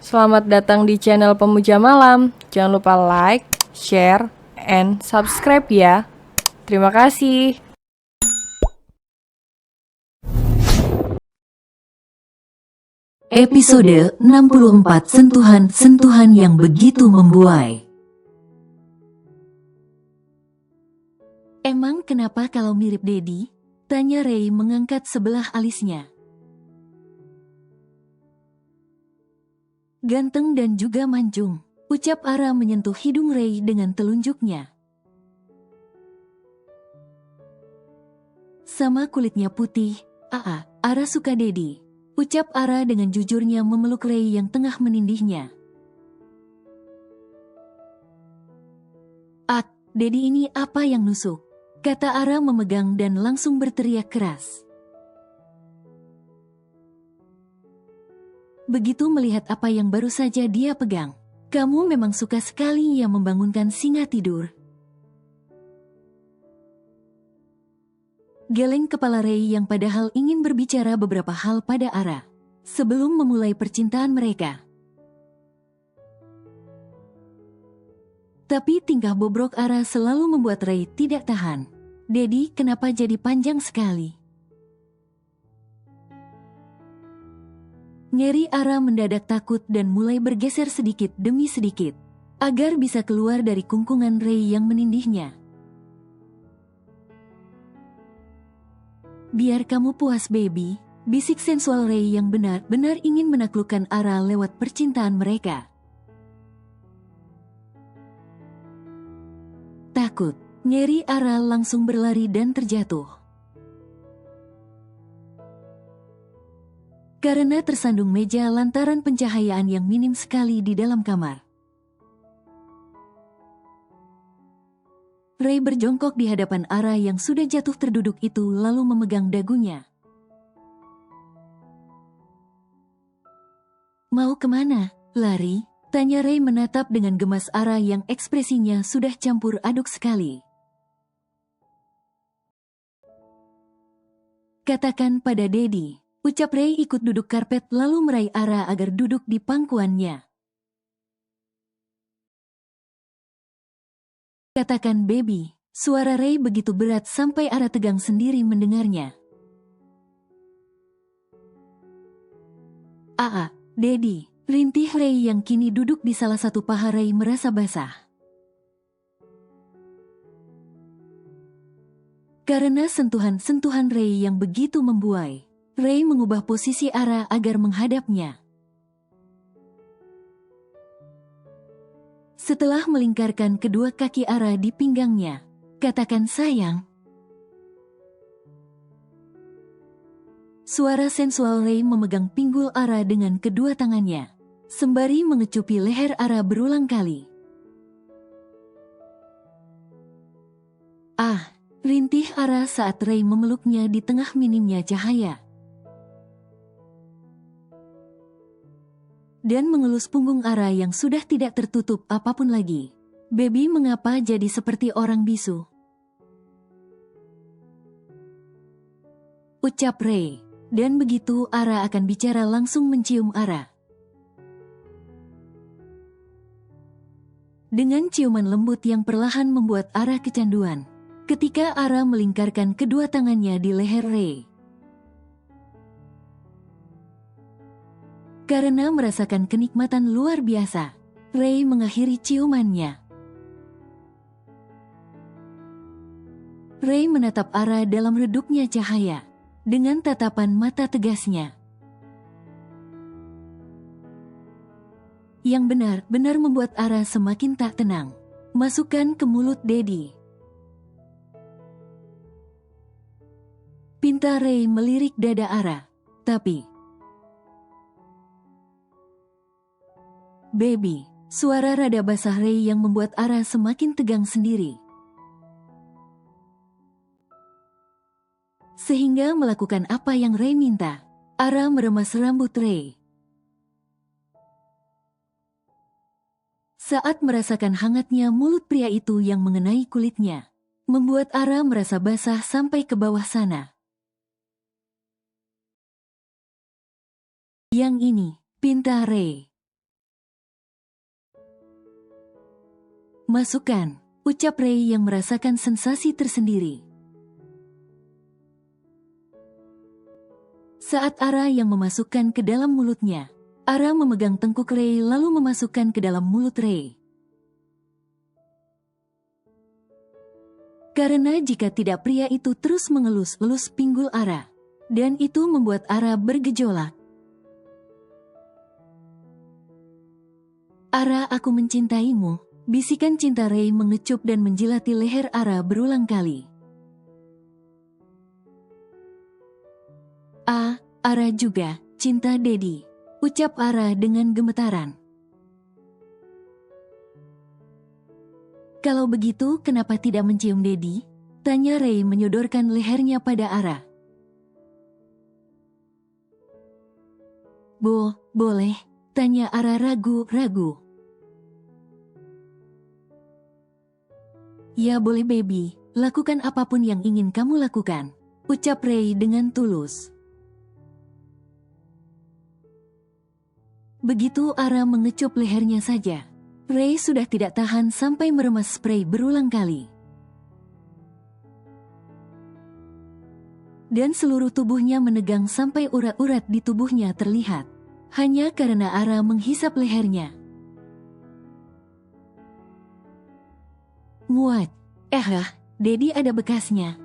Selamat datang di channel Pemuja Malam. Jangan lupa like, share, and subscribe ya. Terima kasih. Episode 64 Sentuhan-sentuhan yang begitu membuai. Emang kenapa kalau mirip Dedi? Tanya Ray mengangkat sebelah alisnya. Ganteng dan juga mancung, ucap Ara menyentuh hidung Ray dengan telunjuknya. Sama kulitnya putih, Ara suka Dedi. Ucap Ara dengan jujurnya memeluk Ray yang tengah menindihnya. Dedi ini apa yang nusuk? Kata Ara memegang dan langsung berteriak keras. Begitu melihat apa yang baru saja dia pegang. Kamu memang suka sekali ya membangunkan singa tidur. Geleng kepala Ray yang padahal ingin berbicara beberapa hal pada Ara sebelum memulai percintaan mereka. Tapi tingkah bobrok Ara selalu membuat Ray tidak tahan. Dedi, kenapa jadi panjang sekali? Ngeri Ara mendadak takut dan mulai bergeser sedikit demi sedikit agar bisa keluar dari kungkungan Ray yang menindihnya. Biar kamu puas baby, bisik sensual Ray yang benar-benar ingin menaklukkan Ara lewat percintaan mereka. Takut, ngeri Ara langsung berlari dan terjatuh. Karena tersandung meja lantaran pencahayaan yang minim sekali di dalam kamar. Ray berjongkok di hadapan Ara yang sudah jatuh terduduk itu lalu memegang dagunya. Mau kemana? Lari? Tanya Ray menatap dengan gemas Ara yang ekspresinya sudah campur aduk sekali. Katakan pada Dedi, ucap Ray ikut duduk karpet lalu meraih Ara agar duduk di pangkuannya. Katakan baby, suara Ray begitu berat sampai Ara tegang sendiri mendengarnya. Dedi, rintih Ray yang kini duduk di salah satu paha Ray merasa basah. Karena sentuhan-sentuhan Ray yang begitu membuai, Ray mengubah posisi Ara agar menghadapnya. Setelah melingkarkan kedua kaki Ara di pinggangnya, katakan sayang. Suara sensual Ray memegang pinggul Ara dengan kedua tangannya, sembari mengecupi leher Ara berulang kali. Rintih Ara saat Ray memeluknya di tengah minimnya cahaya. Dan mengelus punggung Ara yang sudah tidak tertutup apapun lagi. Baby, mengapa jadi seperti orang bisu? Ucap Ray. Dan begitu Ara akan bicara langsung mencium Ara. Dengan ciuman lembut yang perlahan membuat Ara kecanduan. Ketika Ara melingkarkan kedua tangannya di leher Ray. Karena merasakan kenikmatan luar biasa, Ray mengakhiri ciumannya. Ray menatap Ara dalam redupnya cahaya, dengan tatapan mata tegasnya. Yang benar-benar membuat Ara semakin tak tenang. Masukkan ke mulut Dedi. Pinta Ray melirik dada Ara, tapi... Baby, suara rada basah Ray yang membuat Ara semakin tegang sendiri. Sehingga melakukan apa yang Ray minta, Ara meremas rambut Ray. Saat merasakan hangatnya mulut pria itu yang mengenai kulitnya, membuat Ara merasa basah sampai ke bawah sana. Yang ini, pinta Ray. Masukkan, ucap Ray yang merasakan sensasi tersendiri. Saat Ara yang memasukkan ke dalam mulutnya, Ara memegang tengkuk Ray lalu memasukkan ke dalam mulut Ray. Karena jika tidak pria itu terus mengelus-elus pinggul Ara, dan itu membuat Ara bergejolak. Ara, aku mencintaimu, bisikan cinta Ray mengecup dan menjilati leher Ara berulang kali. Ara juga, cinta Daddy, ucap Ara dengan gemetaran. Kalau begitu, kenapa tidak mencium Daddy? Tanya Ray menyodorkan lehernya pada Ara. Boleh? Tanya Ara ragu-ragu. Ya boleh baby, lakukan apapun yang ingin kamu lakukan, ucap Ray dengan tulus. Begitu Ara mengecup lehernya saja, Ray sudah tidak tahan sampai meremas spray berulang kali. Dan seluruh tubuhnya menegang sampai urat-urat di tubuhnya terlihat, hanya karena Ara menghisap lehernya. Muat, Daddy ada bekasnya,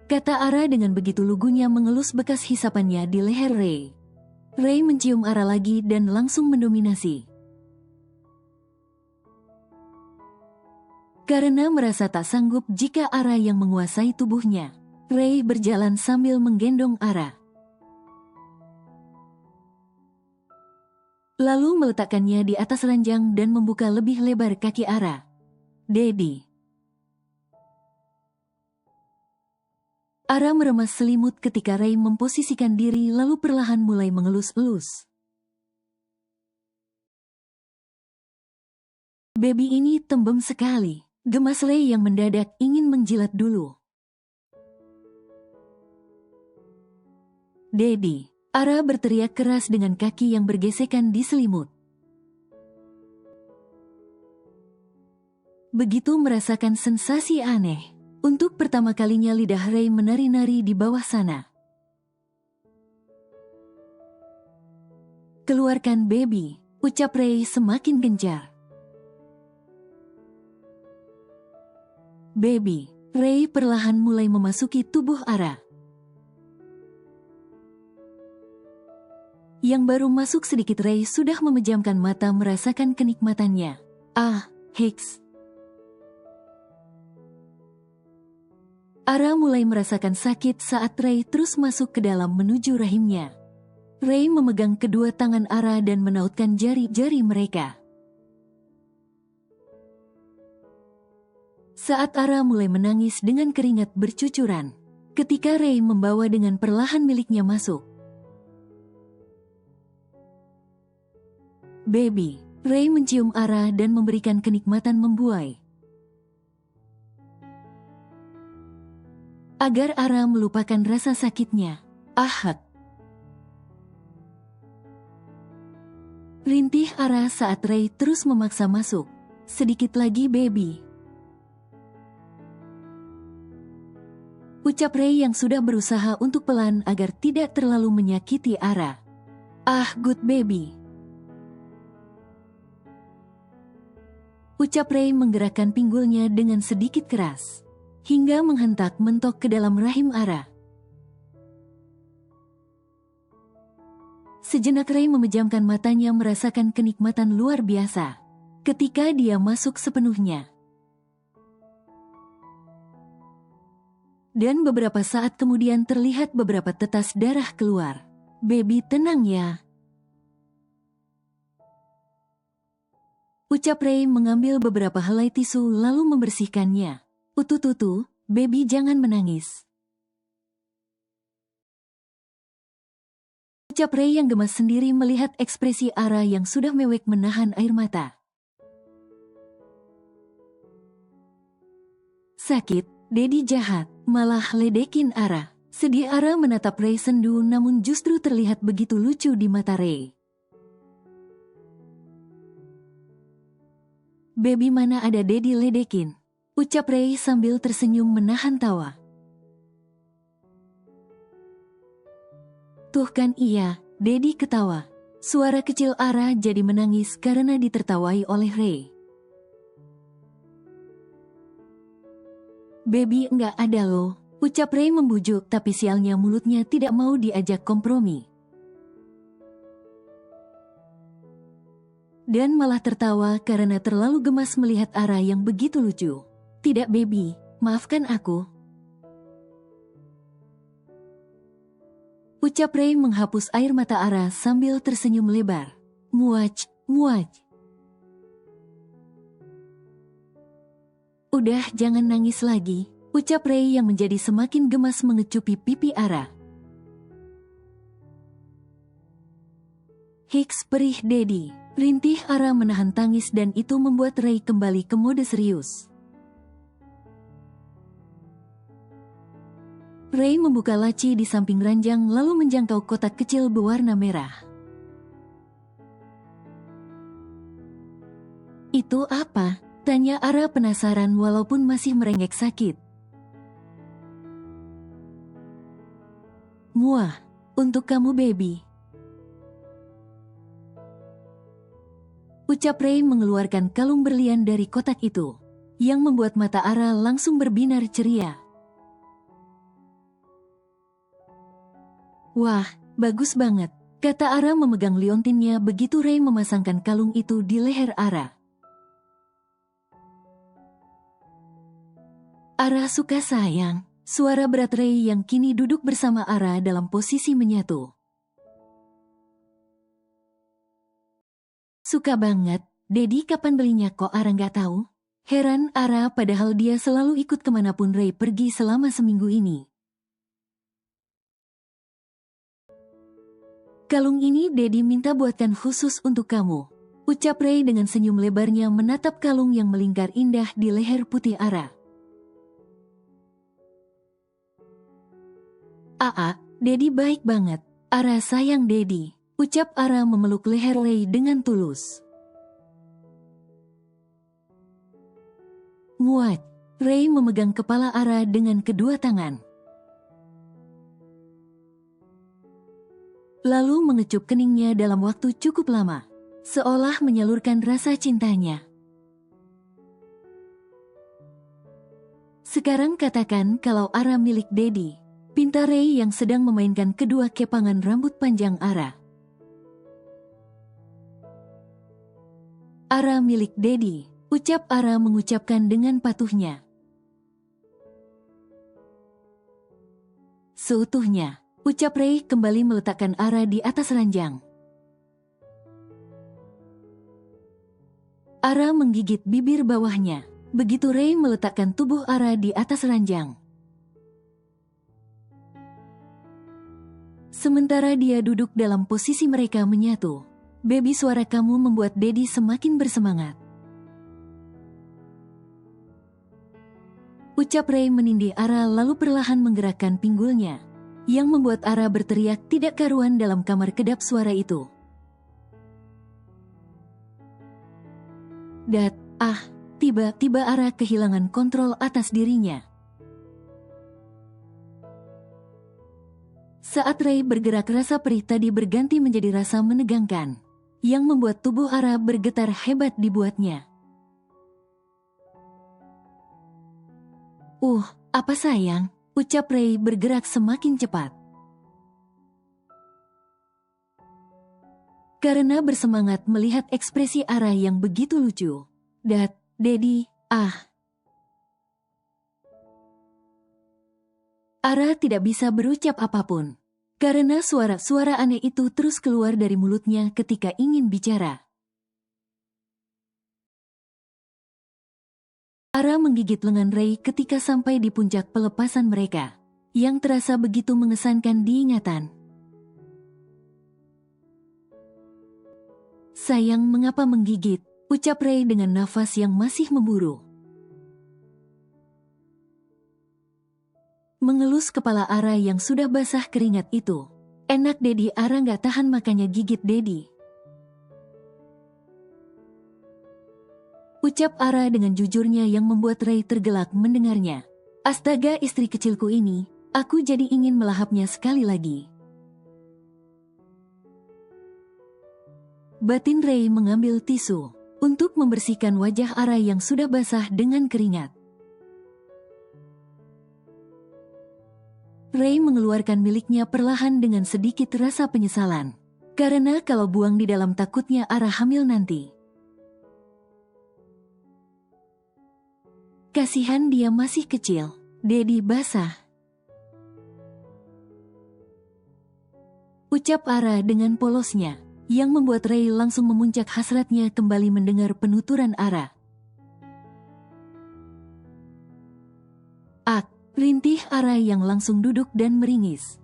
kata Ara dengan begitu lugunya mengelus bekas hisapannya di leher Ray. Ray mencium Ara lagi dan langsung mendominasi. Karena merasa tak sanggup jika Ara yang menguasai tubuhnya, Ray berjalan sambil menggendong Ara. Lalu meletakkannya di atas ranjang dan membuka lebih lebar kaki Ara. Daddy. Ara meremas selimut ketika Ray memposisikan diri lalu perlahan mulai mengelus-elus. Baby ini tembem sekali, gemas Ray yang mendadak ingin menjilat dulu. Daddy, Ara berteriak keras dengan kaki yang bergesekan di selimut. Begitu merasakan sensasi aneh. Untuk pertama kalinya lidah Ray menari-nari di bawah sana. Keluarkan baby, ucap Ray semakin gencar. Baby, Ray perlahan mulai memasuki tubuh Ara. Yang baru masuk sedikit Ray sudah memejamkan mata merasakan kenikmatannya. Hicks. Ara mulai merasakan sakit saat Ray terus masuk ke dalam menuju rahimnya. Ray memegang kedua tangan Ara dan menautkan jari-jari mereka. Saat Ara mulai menangis dengan keringat bercucuran, ketika Ray membawa dengan perlahan miliknya masuk. Baby, Ray mencium Ara dan memberikan kenikmatan membuai. Agar Ara melupakan rasa sakitnya. Rintih Ara saat Ray terus memaksa masuk. Sedikit lagi baby, ucap Ray yang sudah berusaha untuk pelan agar tidak terlalu menyakiti Ara. Good baby, ucap Ray menggerakkan pinggulnya dengan sedikit keras, hingga menghentak mentok ke dalam rahim Ara. Sejenak Ray memejamkan matanya merasakan kenikmatan luar biasa ketika dia masuk sepenuhnya. Dan beberapa saat kemudian terlihat beberapa tetes darah keluar. Baby tenang ya, ucap Ray mengambil beberapa helai tisu lalu membersihkannya. Utututu, baby jangan menangis, ucap Ray yang gemas sendiri melihat ekspresi Ara yang sudah mewek menahan air mata. Sakit, Daddy jahat, malah ledekin Ara. Sedih Ara menatap Ray sendu namun justru terlihat begitu lucu di mata Ray. Baby mana ada Dedi ledekin, ucap Ray sambil tersenyum menahan tawa. Tuh kan iya, Dedi ketawa. Suara kecil Ara jadi menangis karena ditertawai oleh Ray. Baby enggak ada loh, ucap Ray membujuk tapi sialnya mulutnya tidak mau diajak kompromi. Dan malah tertawa karena terlalu gemas melihat Ara yang begitu lucu. Tidak baby, maafkan aku. Ucap Ray menghapus air mata Ara sambil tersenyum lebar. Muaj, muaj. Udah jangan nangis lagi, ucap Ray yang menjadi semakin gemas mengecupi pipi Ara. Hiks perih Dedi, rintih Ara menahan tangis dan itu membuat Ray kembali ke mode serius. Ray membuka laci di samping ranjang lalu menjangkau kotak kecil berwarna merah. Itu apa? Tanya Ara penasaran walaupun masih merengek sakit. Muah, untuk kamu baby. Ucap Ray mengeluarkan kalung berlian dari kotak itu, yang membuat mata Ara langsung berbinar ceria. Wah, bagus banget, kata Ara memegang liontinnya begitu Ray memasangkan kalung itu di leher Ara. Ara suka sayang, suara berat Ray yang kini duduk bersama Ara dalam posisi menyatu. Suka banget, Dedi kapan belinya kok Ara nggak tahu? Heran Ara padahal dia selalu ikut kemanapun Ray pergi selama seminggu ini. Kalung ini Dedi minta buatkan khusus untuk kamu, ucap Ray dengan senyum lebarnya menatap kalung yang melingkar indah di leher putih Ara. Dedi baik banget, Ara sayang Dedi, ucap Ara memeluk leher Ray dengan tulus. Muat, Ray memegang kepala Ara dengan kedua tangan. Lalu mengecup keningnya dalam waktu cukup lama, seolah menyalurkan rasa cintanya. Sekarang katakan kalau Ara milik Dedi, pinta Ray yang sedang memainkan kedua kepangan rambut panjang Ara. Ara milik Dedi, ucap Ara mengucapkan dengan patuhnya. Seutuhnya, ucap Ray kembali meletakkan Ara di atas ranjang. Ara menggigit bibir bawahnya, begitu Ray meletakkan tubuh Ara di atas ranjang. Sementara dia duduk dalam posisi mereka menyatu, baby suara kamu membuat Dedi semakin bersemangat. Ucap Ray menindih Ara lalu perlahan menggerakkan pinggulnya, yang membuat Ara berteriak tidak karuan dalam kamar kedap suara itu. Tiba-tiba Ara kehilangan kontrol atas dirinya. Saat Ray bergerak rasa perih tadi berganti menjadi rasa menegangkan, yang membuat tubuh Ara bergetar hebat dibuatnya. Apa sayang? Ucap Ray bergerak semakin cepat. Karena bersemangat melihat ekspresi Ara yang begitu lucu. Dedi, Ara tidak bisa berucap apapun, karena suara-suara aneh itu terus keluar dari mulutnya ketika ingin bicara. Ara menggigit lengan Ray ketika sampai di puncak pelepasan mereka, yang terasa begitu mengesankan diingatan. Sayang mengapa menggigit, ucap Ray dengan nafas yang masih memburu. Mengelus kepala Ara yang sudah basah keringat itu. Enak Dedi, Ara gak tahan makanya gigit Dedi. Ucap Ara dengan jujurnya yang membuat Ray tergelak mendengarnya. Astaga, istri kecilku ini, aku jadi ingin melahapnya sekali lagi. Batin Ray mengambil tisu untuk membersihkan wajah Ara yang sudah basah dengan keringat. Ray mengeluarkan miliknya perlahan dengan sedikit rasa penyesalan. Karena kalau buang di dalam takutnya Ara hamil nanti. Kasihan dia masih kecil, Dedi basah. Ucap Ara dengan polosnya, yang membuat Ray langsung memuncak hasratnya kembali mendengar penuturan Ara. Ak, rintih Ara yang langsung duduk dan meringis.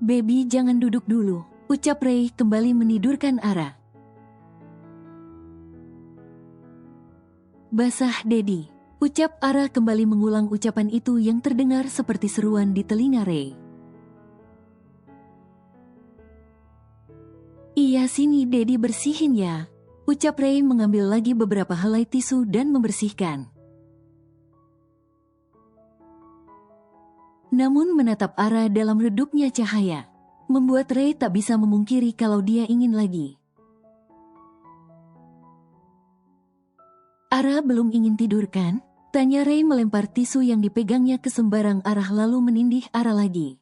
Baby jangan duduk dulu, ucap Ray kembali menidurkan Ara. Basah Dedi, ucap Ara kembali mengulang ucapan itu yang terdengar seperti seruan di telinga Ray. Iya sini Dedi bersihin ya, ucap Ray mengambil lagi beberapa helai tisu dan membersihkan. Namun menatap Ara dalam redupnya cahaya, membuat Ray tak bisa memungkiri kalau dia ingin lagi. Ara belum ingin tidur kan? Tanya Ray melempar tisu yang dipegangnya ke sembarang arah lalu menindih Ara lagi.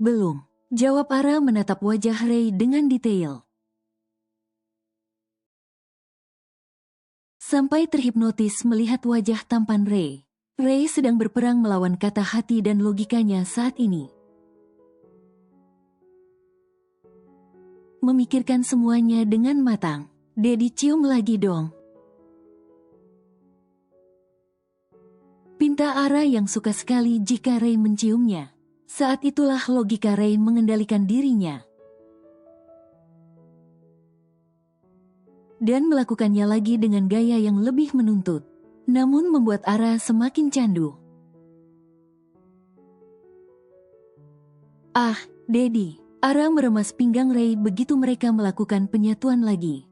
Belum, jawab Ara menatap wajah Ray dengan detail. Sampai terhipnotis melihat wajah tampan Ray. Ray sedang berperang melawan kata hati dan logikanya saat ini. Memikirkan semuanya dengan matang. Dedi cium lagi dong. Pinta Ara yang suka sekali jika Ray menciumnya. Saat itulah logika Ray mengendalikan dirinya. Dan melakukannya lagi dengan gaya yang lebih menuntut. Namun membuat Ara semakin candu. Ah, Dedi. Ara meremas pinggang Ray begitu mereka melakukan penyatuan lagi.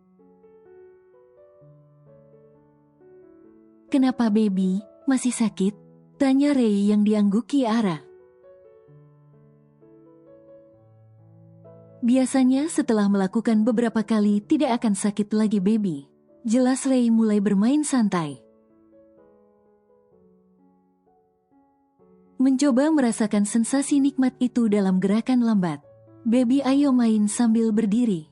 Kenapa baby, masih sakit? Tanya Ray yang diangguki Ara. Biasanya setelah melakukan beberapa kali tidak akan sakit lagi baby. Jelas Ray mulai bermain santai. Mencoba merasakan sensasi nikmat itu dalam gerakan lambat. Baby ayo main sambil berdiri.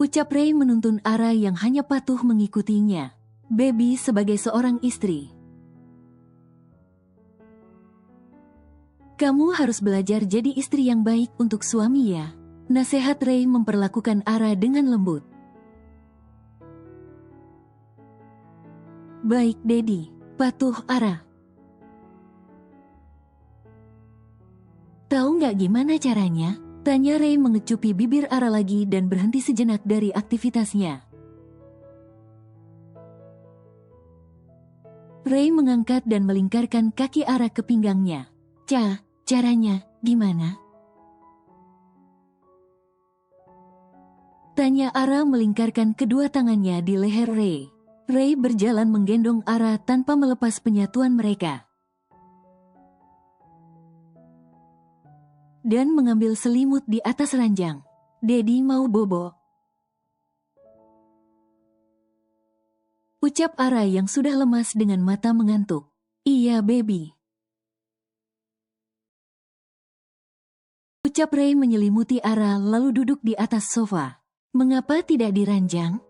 Ucap Ray menuntun Ara yang hanya patuh mengikutinya. Baby sebagai seorang istri. Kamu harus belajar jadi istri yang baik untuk suami ya. Nasihat Ray memperlakukan Ara dengan lembut. Baik Dedi, patuh Ara. Tahu nggak gimana caranya? Tanya Ray mengecupi bibir Ara lagi dan berhenti sejenak dari aktivitasnya. Ray mengangkat dan melingkarkan kaki Ara ke pinggangnya. Caranya gimana? Tanya Ara melingkarkan kedua tangannya di leher Ray. Ray berjalan menggendong Ara tanpa melepas penyatuan mereka. Dan mengambil selimut di atas ranjang. Dedi mau bobo. Ucap Ara yang sudah lemas dengan mata mengantuk. Iya baby. Ucap Ray menyelimuti Ara lalu duduk di atas sofa. Mengapa tidak di ranjang?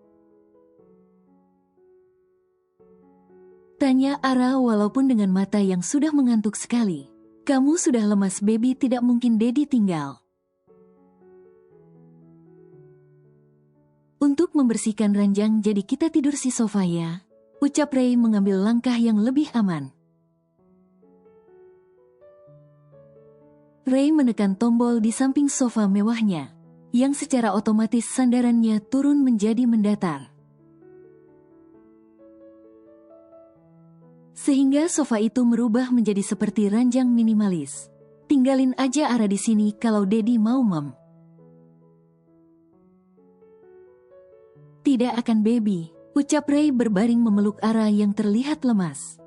Tanya Ara walaupun dengan mata yang sudah mengantuk sekali. Kamu sudah lemas baby, tidak mungkin Dedi tinggal. Untuk membersihkan ranjang jadi kita tidur si sofa ya. Ucap Ray mengambil langkah yang lebih aman. Ray menekan tombol di samping sofa mewahnya, yang secara otomatis sandarannya turun menjadi mendatar. sehingga sofa itu merubah menjadi seperti ranjang minimalis. Tinggalin aja Ara di sini kalau Dedi mau, Mom. Tidak akan, baby, ucap Ray berbaring memeluk Ara yang terlihat lemas.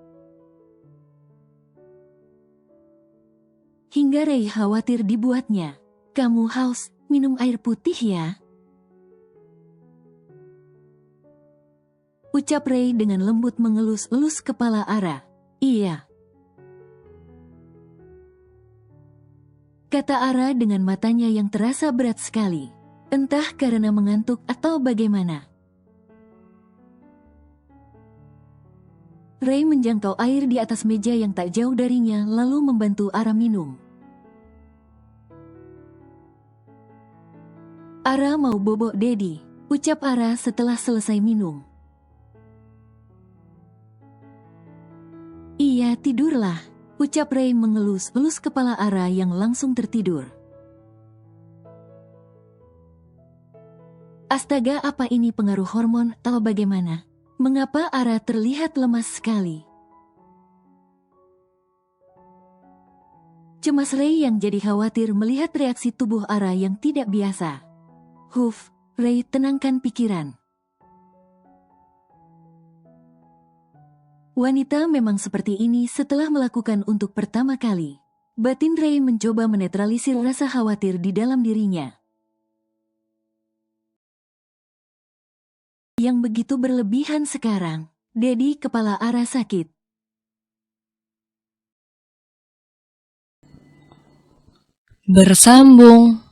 Hingga Ray khawatir dibuatnya. Kamu haus, minum air putih ya. Ucap Ray dengan lembut mengelus-elus kepala Ara. Iya. Kata Ara dengan matanya yang terasa berat sekali. Entah karena mengantuk atau bagaimana. Ray menjangkau air di atas meja yang tak jauh darinya lalu membantu Ara minum. Ara mau bobok Dedi, ucap Ara setelah selesai minum. Iya, tidurlah, ucap Ray mengelus-elus kepala Ara yang langsung tertidur. Astaga, apa ini pengaruh hormon atau bagaimana? Mengapa Ara terlihat lemas sekali? Cemas Ray yang jadi khawatir melihat reaksi tubuh Ara yang tidak biasa. Huff, Ray, tenangkan pikiran. Wanita memang seperti ini setelah melakukan untuk pertama kali. Batin Ray mencoba menetralisir rasa khawatir di dalam dirinya. Yang begitu berlebihan sekarang. Dedi, kepala Ara sakit. Bersambung.